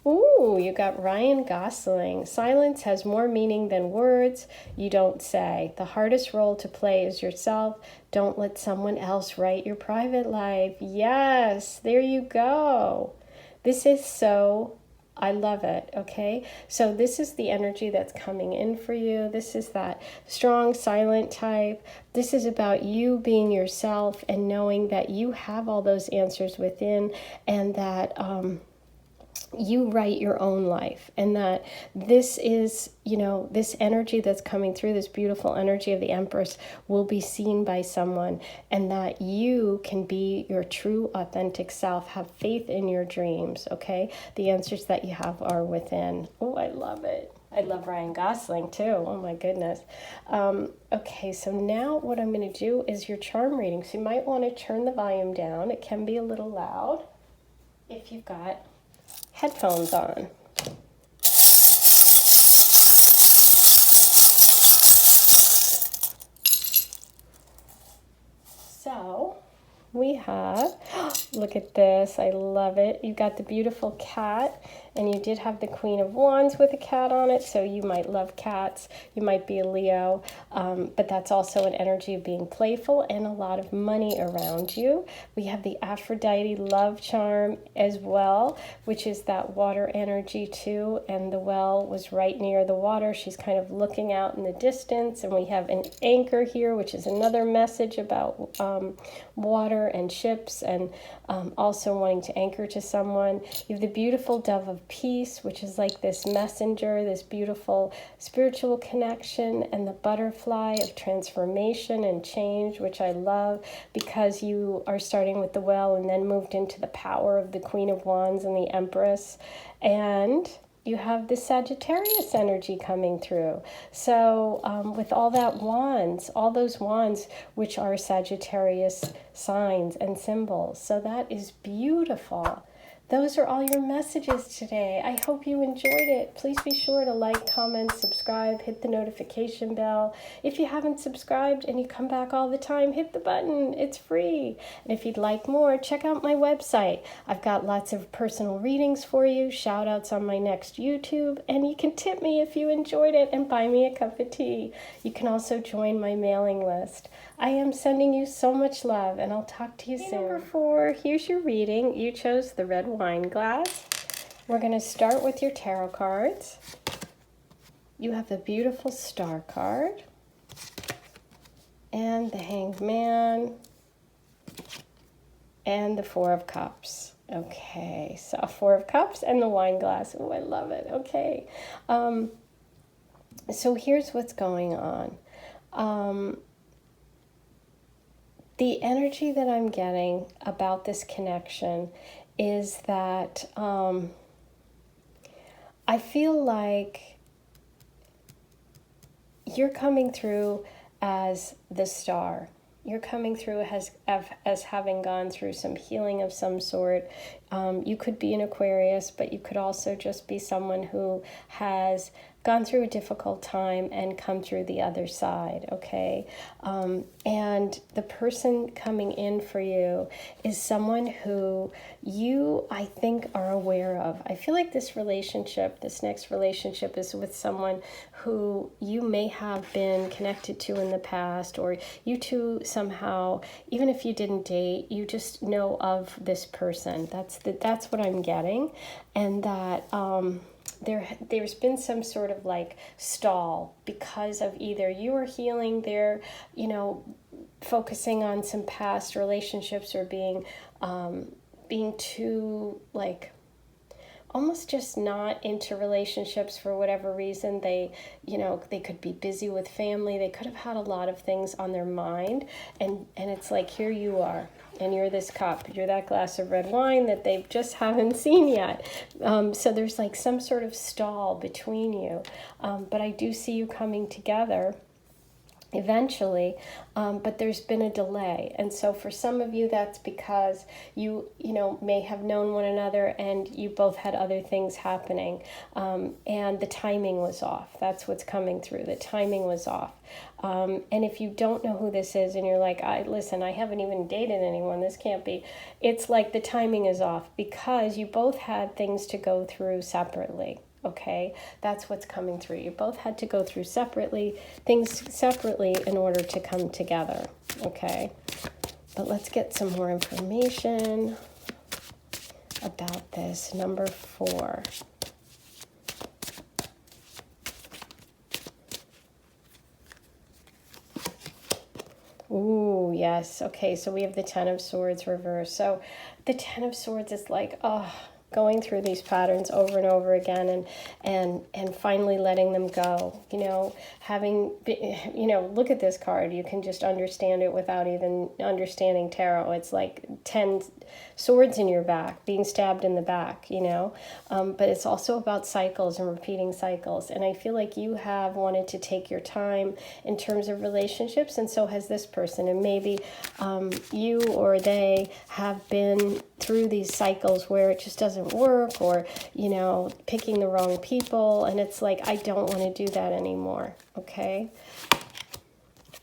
Speaker 1: Ooh, you got Ryan Gosling. Silence has more meaning than words you don't say. The hardest role to play is yourself. Don't let someone else write your private life. Yes, there you go. This is so, I love it, okay? So this is the energy that's coming in for you. This is that strong, silent type. This is about you being yourself and knowing that you have all those answers within, and that you write your own life, and that this is, this energy that's coming through, this beautiful energy of the Empress, will be seen by someone, and that you can be your true, authentic self. Have faith in your dreams, okay? The answers that you have are within. Oh, I love it. I love Ryan Gosling too. Oh my goodness. Okay, so now what I'm going to do is your charm reading. So you might want to turn the volume down. It can be a little loud if you've got headphones on. So we have, look at this, I love it. You got the beautiful cat, and you did have the Queen of Wands with a cat on it, so you might love cats. You might be a Leo, but that's also an energy of being playful and a lot of money around you. We have the Aphrodite love charm as well, which is that water energy too, and the well was right near the water. She's kind of looking out in the distance, and we have an anchor here, which is another message about water and ships, and also wanting to anchor to someone. You have the beautiful dove of peace, which is like this messenger, this beautiful spiritual connection, and the butterfly of transformation and change, which I love, because you are starting with the well and then moved into the power of the Queen of Wands and the Empress. And you have the Sagittarius energy coming through. So with all that wands, all those wands, which are Sagittarius signs and symbols. So that is beautiful. Those are all your messages today. I hope you enjoyed it. Please be sure to like, comment, subscribe, hit the notification bell. If you haven't subscribed and you come back all the time, hit the button. It's free. And if you'd like more, check out my website. I've got lots of personal readings for you, shout outs on my next YouTube, and you can tip me if you enjoyed it and buy me a cup of tea. You can also join my mailing list. I am sending you so much love, and I'll talk to you soon. Number 4, here's your reading. You chose the red wine glass. We're going to start with your tarot cards. You have the beautiful star card, and the hanged man, and the 4 of cups. Okay, so 4 of cups and the wine glass. Oh, I love it. Okay. So here's what's going on. The energy that I'm getting about this connection is that I feel like you're coming through as the star. You're coming through as having gone through some healing of some sort. You could be an Aquarius, but you could also just be someone who has gone through a difficult time and come through the other side, okay? And the person coming in for you is someone who you, I think, are aware of. I feel like this relationship, this next relationship, is with someone who you may have been connected to in the past, or you two somehow, even if you didn't date, you just know of this person. That's what I'm getting. And that there's been some sort of like stall because of either you are healing, they're, focusing on some past relationships, or being too like almost just not into relationships for whatever reason. They could be busy with family. They could have had a lot of things on their mind, and it's like, here you are, and you're this cup, you're that glass of red wine that they just haven't seen yet. So there's like some sort of stall between you, but I do see you coming together. eventually, but there's been a delay. And so for some of you, that's because you may have known one another and you both had other things happening, and the timing was off. That's what's coming through. The timing was off. And if you don't know who this is and you're like, listen, I haven't even dated anyone, this can't be. It's like the timing is off because you both had things to go through separately. Okay, that's what's coming through. You both had to go through things separately in order to come together. Okay, but let's get some more information about this. Number 4. Ooh, yes. Okay, so we have the Ten of Swords reversed. So the Ten of Swords is like, going through these patterns over and over again, and finally letting them go. Look at this card. You can just understand it without even understanding tarot. It's like 10 swords in your back, being stabbed in the back, but it's also about cycles and repeating cycles. And I feel like you have wanted to take your time in terms of relationships, and so has this person. And maybe you or they have been through these cycles where it just doesn't work, or picking the wrong people, and it's like, I don't want to do that anymore. Okay,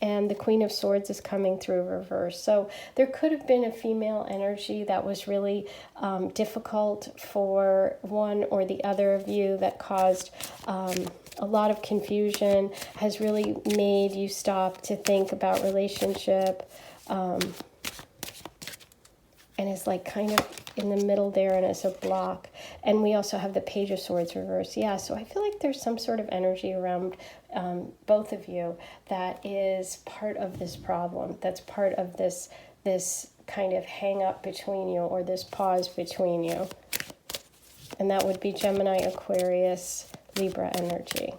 Speaker 1: and the Queen of Swords is coming through reverse. So there could have been a female energy that was really difficult for one or the other of you, that caused a lot of confusion, has really made you stop to think about relationship, and is like kind of in the middle there, and it's a block. And we also have the Page of Swords reversed. Yeah, so I feel like there's some sort of energy around both of you that is part of this problem, that's part of this kind of hang up between you, or this pause between you. And that would be Gemini, Aquarius, Libra energy.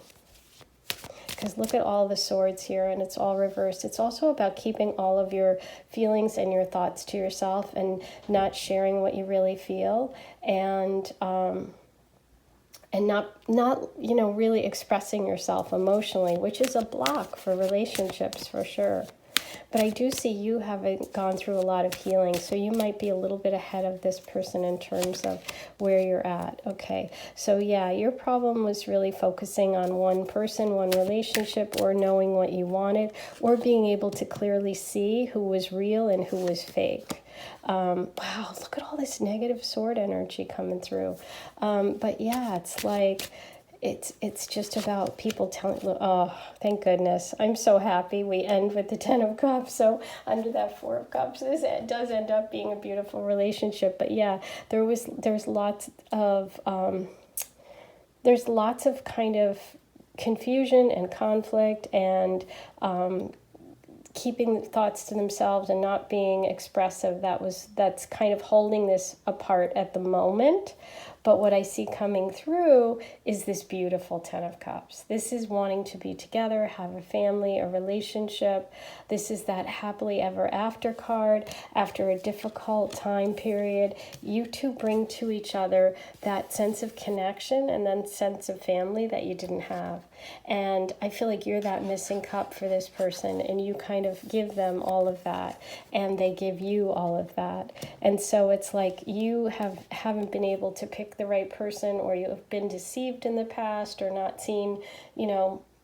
Speaker 1: Because look at all the swords here, and it's all reversed. It's also about keeping all of your feelings and your thoughts to yourself, and not sharing what you really feel, and not really expressing yourself emotionally, which is a block for relationships for sure. But I do see you haven't gone through a lot of healing, so you might be a little bit ahead of this person in terms of where you're at. Okay, so yeah, your problem was really focusing on one person, one relationship, or knowing what you wanted, or being able to clearly see who was real and who was fake. Wow, look at all this negative sword energy coming through. But yeah, it's like, it's just about people telling, oh, thank goodness. I'm so happy we end with the 10 of Cups. So under that 4 of Cups, this does end up being a beautiful relationship. But yeah, there's lots of kind of confusion and conflict, and keeping thoughts to themselves and not being expressive. That's kind of holding this apart at the moment. But what I see coming through is this beautiful 10 of Cups. This is wanting to be together, have a family, a relationship. This is that happily ever after card. After a difficult time period, you two bring to each other that sense of connection and then sense of family that you didn't have. And I feel like you're that missing cup for this person, and you kind of give them all of that, and they give you all of that. And so it's like you haven't been able to pick the right person, or you have been deceived in the past, or not seen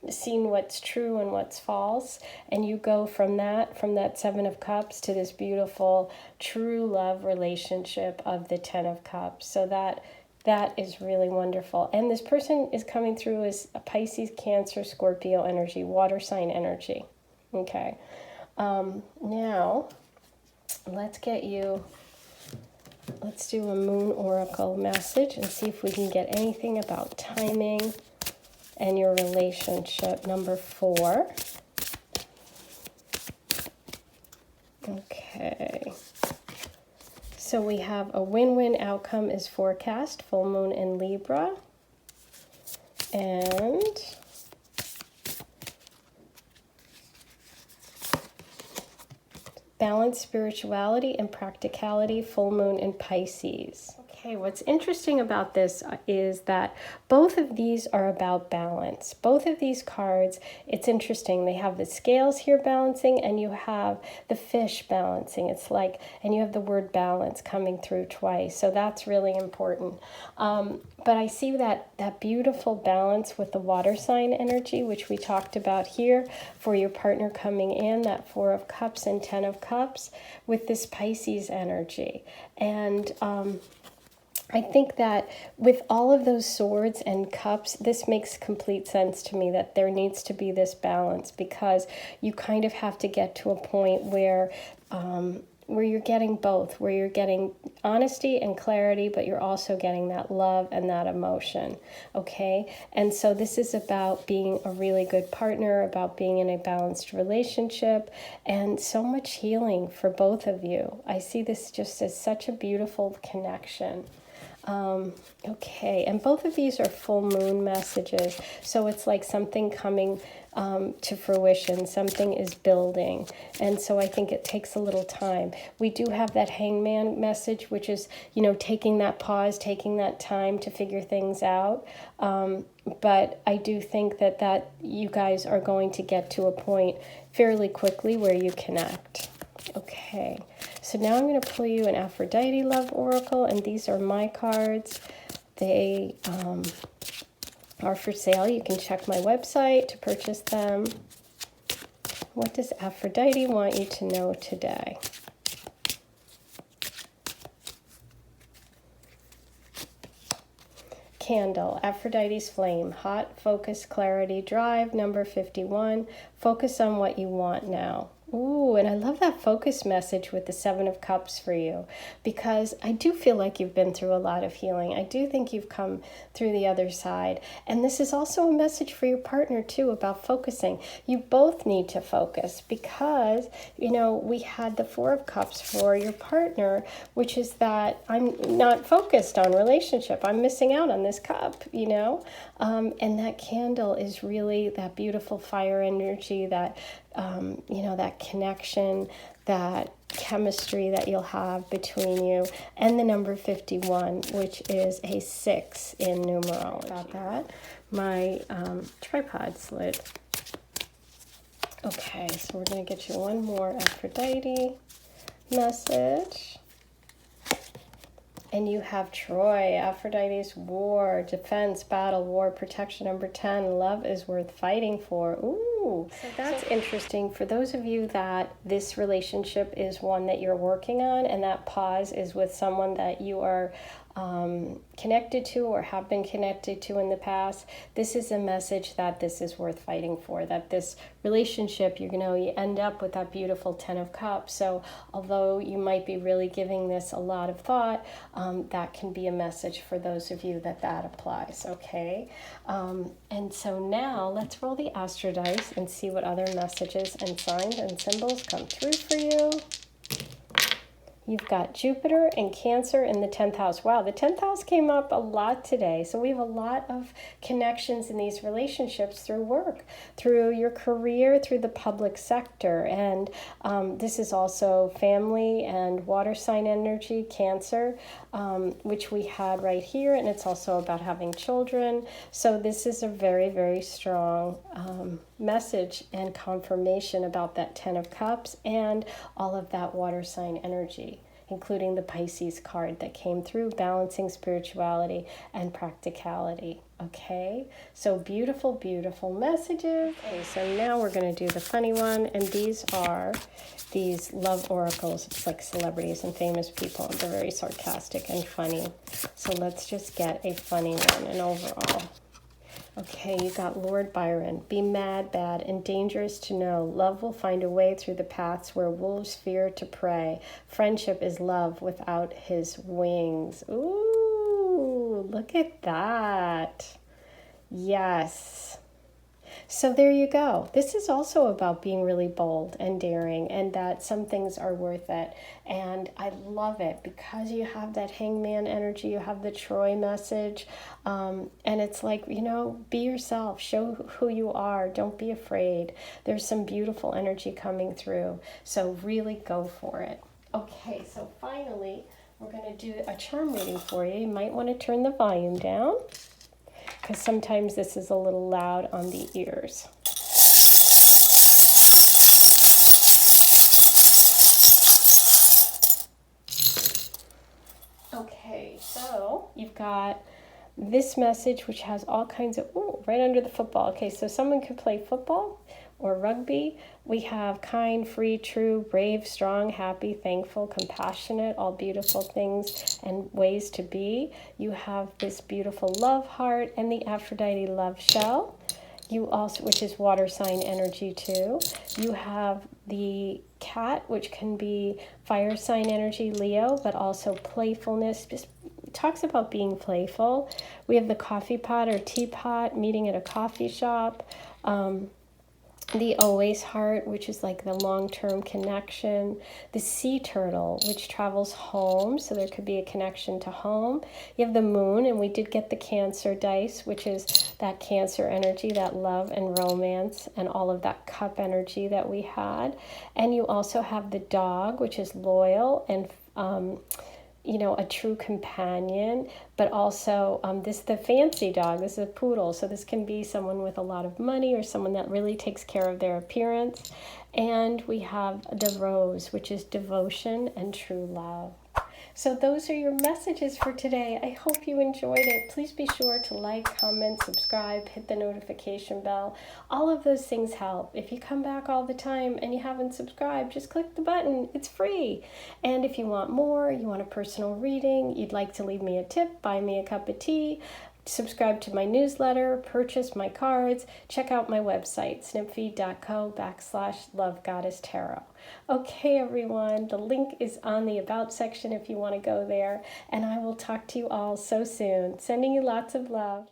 Speaker 1: what's true and what's false, and you go from that 7 of Cups to this beautiful true love relationship of the 10 of Cups. So that is really wonderful. And this person is coming through as a Pisces, Cancer, Scorpio energy, water sign energy. Okay. Now, let's do a moon oracle message and see if we can get anything about timing and your relationship. Number 4. Okay. So we have a win-win outcome is forecast, full moon in Libra. And balance, spirituality, and practicality, full moon in Pisces. Okay, what's interesting about this is that both of these are about balance. Both of these cards, it's interesting. They have the scales here balancing, and you have the fish balancing. It's like, and you have the word balance coming through twice. So that's really important. But I see that beautiful balance with the water sign energy, which we talked about here for your partner coming in, that 4 of Cups and 10 of Cups, with this Pisces energy. And I think that with all of those swords and cups, this makes complete sense to me, that there needs to be this balance, because you kind of have to get to a point where you're getting both, where you're getting honesty and clarity, but you're also getting that love and that emotion, okay? And so this is about being a really good partner, about being in a balanced relationship, and so much healing for both of you. I see this just as such a beautiful connection. Okay, and both of these are full moon messages, so it's like something coming to fruition, something is building, and so I think it takes a little time. We do have that Hangman message, which is, you know, taking that pause, taking that time to figure things out, but I do think that you guys are going to get to a point fairly quickly where you connect. Okay, so now I'm going to pull you an Aphrodite Love Oracle, and these are my cards. They are for sale. You can check my website to purchase them. What does Aphrodite want you to know today? Candle, Aphrodite's flame, hot, focus, clarity, drive, number 51. Focus on what you want now. Ooh, and I love that focus message with the 7 of Cups for you, because I do feel like you've been through a lot of healing. I do think you've come through the other side. And this is also a message for your partner too, about focusing. You both need to focus, because, you know, we had the 4 of Cups for your partner, which is that I'm not focused on relationship. I'm missing out on this cup, you know? And that candle is really that beautiful fire energy, that you know, that connection, that chemistry that you'll have between you, and the number 51, which is a 6 in numerology. About that, my tripod slid. Okay, so we're going to get you one more Aphrodite message. And you have Troy, Aphrodite's war, defense, battle, war, protection, number 10. Love is worth fighting for. Ooh, so that's interesting. For those of you that this relationship is one that you're working on, and that pause is with someone that you are connected to or have been connected to in the past, this is a message that this is worth fighting for, that this relationship, you know, you end up with that beautiful 10 of Cups. So although you might be really giving this a lot of thought, that can be a message for those of you that applies, okay? And so now let's roll the Astro Dice and see what other messages and signs and symbols come through for you. You've got Jupiter and Cancer in the 10th house. Wow, the 10th house came up a lot today. So we have a lot of connections in these relationships through work, through your career, through the public sector. And this is also family and water sign energy, Cancer, which we had right here. And it's also about having children. So this is a very, very strong message and confirmation about that 10 of Cups and all of that water sign energy, including the Pisces card that came through, balancing spirituality and practicality. Okay, so beautiful, beautiful messages. Okay, so now we're going to do the funny one, and these are these love oracles. It's like celebrities and famous people, and they're very sarcastic and funny. So let's just get a funny one, an overall. Okay, you got Lord Byron. Be mad, bad, and dangerous to know. Love will find a way through the paths where wolves fear to prey. Friendship is love without his wings. Ooh, look at that. Yes. So there you go. This is also about being really bold and daring, and that some things are worth it. And I love it because you have that hangman energy, you have the Troy message, and it's like, you know, be yourself, show who you are, don't be afraid. There's some beautiful energy coming through, so really go for it. Okay, so finally, we're going to do a charm reading for you. You might want to turn the volume down because sometimes this is a little loud on the ears. Okay, so you've got this message which has all kinds of, right under the football. Okay, so someone could play football or rugby. We have kind, free, true, brave, strong, happy, thankful, compassionate, all beautiful things and ways to be. You have this beautiful love heart and the Aphrodite love shell. You also, which is water sign energy too. You have the cat, which can be fire sign energy, Leo, but also playfulness. Just talks about being playful. We have the coffee pot or teapot, meeting at a coffee shop. The always heart, which is like the long-term connection. The sea turtle, which travels home, so there could be a connection to home. You have the moon, and we did get the Cancer dice, which is that Cancer energy, that love and romance, and all of that cup energy that we had. And you also have the dog, which is loyal and a true companion, but also the fancy dog. This is a poodle, so this can be someone with a lot of money or someone that really takes care of their appearance. And we have the rose, which is devotion and true love. So those are your messages for today. I hope you enjoyed it. Please be sure to like, comment, subscribe, hit the notification bell. All of those things help. If you come back all the time and you haven't subscribed, just click the button. It's free. And if you want more, you want a personal reading, you'd like to leave me a tip, buy me a cup of tea, subscribe to my newsletter, purchase my cards, check out my website, snipfeed.co/lovegoddesstarot. Okay, everyone, the link is on the About section if you want to go there, and I will talk to you all so soon. Sending you lots of love.